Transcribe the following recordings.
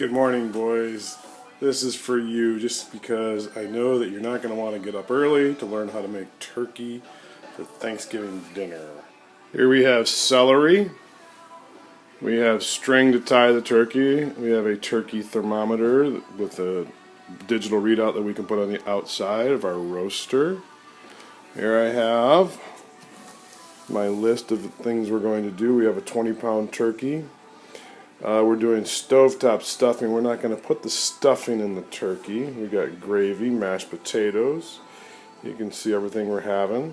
Good morning, boys. This is for you just because I know that you're not going to want to get up early to learn how to make turkey for Thanksgiving dinner. Here we have celery. We have string to tie the turkey. We have a turkey thermometer with a digital readout that we can put on the outside of our roaster. Here I have my list of the things we're going to do. We have a 20-pound turkey. We're doing stovetop stuffing. We're not going to put the stuffing in the turkey. We got gravy, mashed potatoes. You can see everything we're having.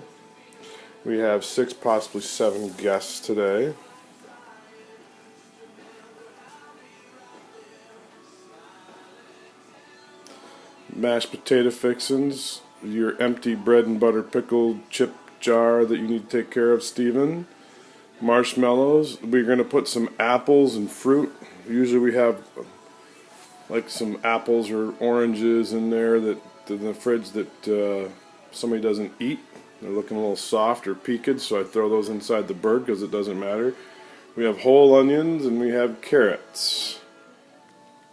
We have 6, possibly 7 guests today. Mashed potato fixins, your empty bread and butter pickled chip jar that you need to take care of, Stephen. Marshmallows. We're going to put some apples and fruit. Usually we have like some apples or oranges in there that in the fridge that somebody doesn't eat. They're looking a little soft or peaked, so I throw those inside the bird because it doesn't matter. We have whole onions and we have carrots.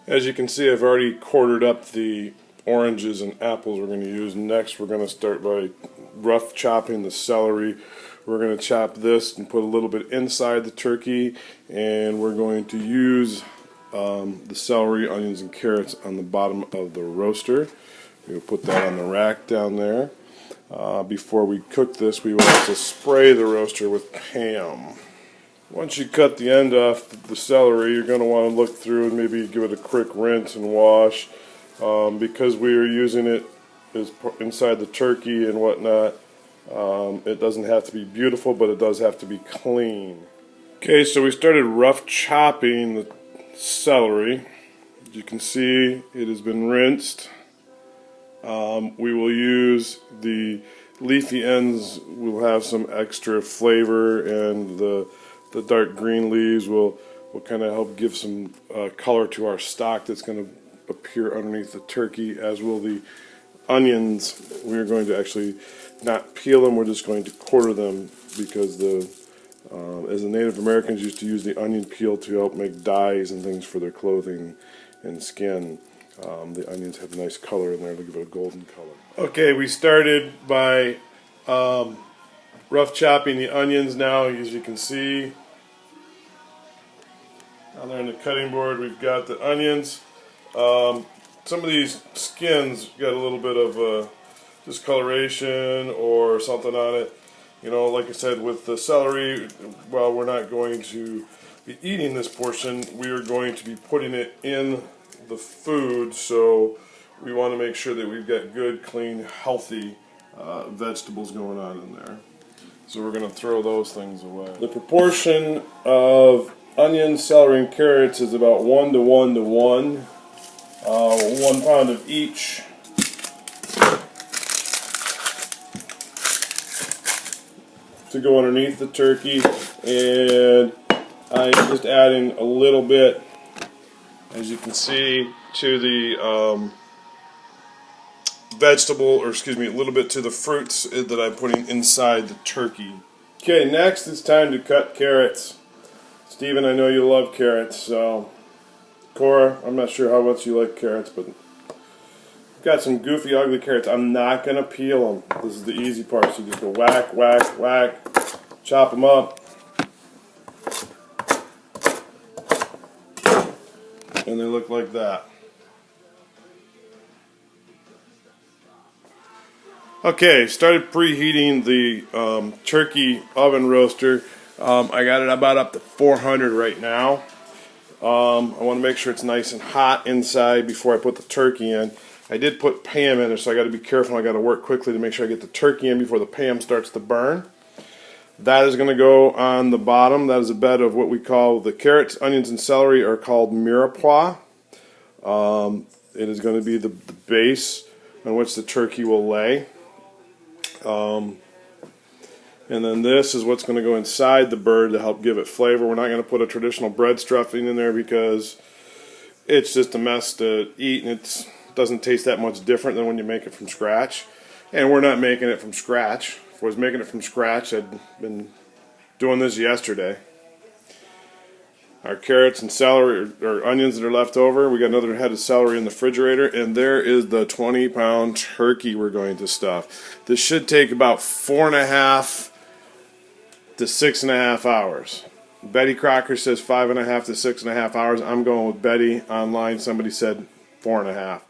As you can see, I've already quartered up the oranges and apples we're going to use. Next, we're going to start by rough chopping the celery. We're going to chop this and put a little bit inside the turkey, and we're going to use the celery, onions, and carrots on the bottom of the roaster. We'll put that on the rack down there. Before we cook this, we will also spray the roaster with Pam. Once you cut the end off the celery, you're going to want to look through and maybe give it a quick rinse and wash. Because we are using it as inside the turkey and whatnot, it doesn't have to be beautiful, but it does have to be clean. Okay, so we started rough chopping the celery. As you can see, it has been rinsed. We will use the leafy ends. Will have some extra flavor, and the dark green leaves will kind of help give some color to our stock that's going to appear underneath the turkey, as will the onions. We're going to actually not peel them, we're just going to quarter them because as the Native Americans used to use the onion peel to help make dyes and things for their clothing and skin. The onions have a nice color in there to give it a golden color. Okay, we started by rough chopping the onions now, as you can see. Down there on the cutting board we've got the onions. Some of these skins got a little bit of discoloration or something on it. You know, like I said, with the celery, while we're not going to be eating this portion, we are going to be putting it in the food, so we want to make sure that we've got good, clean, healthy vegetables going on in there. So we're going to throw those things away. The proportion of onions, celery, and carrots is about 1 to 1 to 1. 1 pound of each. To go underneath the turkey, and I'm just adding a little bit, as you can see, to the a little bit to the fruits that I'm putting inside the turkey. Okay, next it's time to cut carrots. Stephen, I know you love carrots, so Cora, I'm not sure how much you like carrots, but I've got some goofy, ugly carrots. I'm not going to peel them. This is the easy part. So you just go whack, whack, whack, chop them up, and they look like that. Okay, started preheating the turkey oven roaster. I got it about up to 400 right now. I want to make sure it's nice and hot inside before I put the turkey in. I did put Pam in there, so I got to be careful. I got to work quickly to make sure I get the turkey in before the Pam starts to burn. That is going to go on the bottom. That is a bed of what we call the carrots, onions, and celery are called mirepoix. It is going to be the base on which the turkey will lay. And then this is what's going to go inside the bird to help give it flavor. We're not going to put a traditional bread stuffing in there because it's just a mess to eat, and it doesn't taste that much different than when you make it from scratch. And we're not making it from scratch. If I was making it from scratch, I'd been doing this yesterday. our carrots and celery or onions that are left over. We got another head of celery in the refrigerator, and there is the 20-pound turkey we're going to stuff. This should take about 4.5 to 6.5 hours. Betty Crocker says 5.5 to 6.5 hours. I'm going with Betty online. Somebody said 4.5.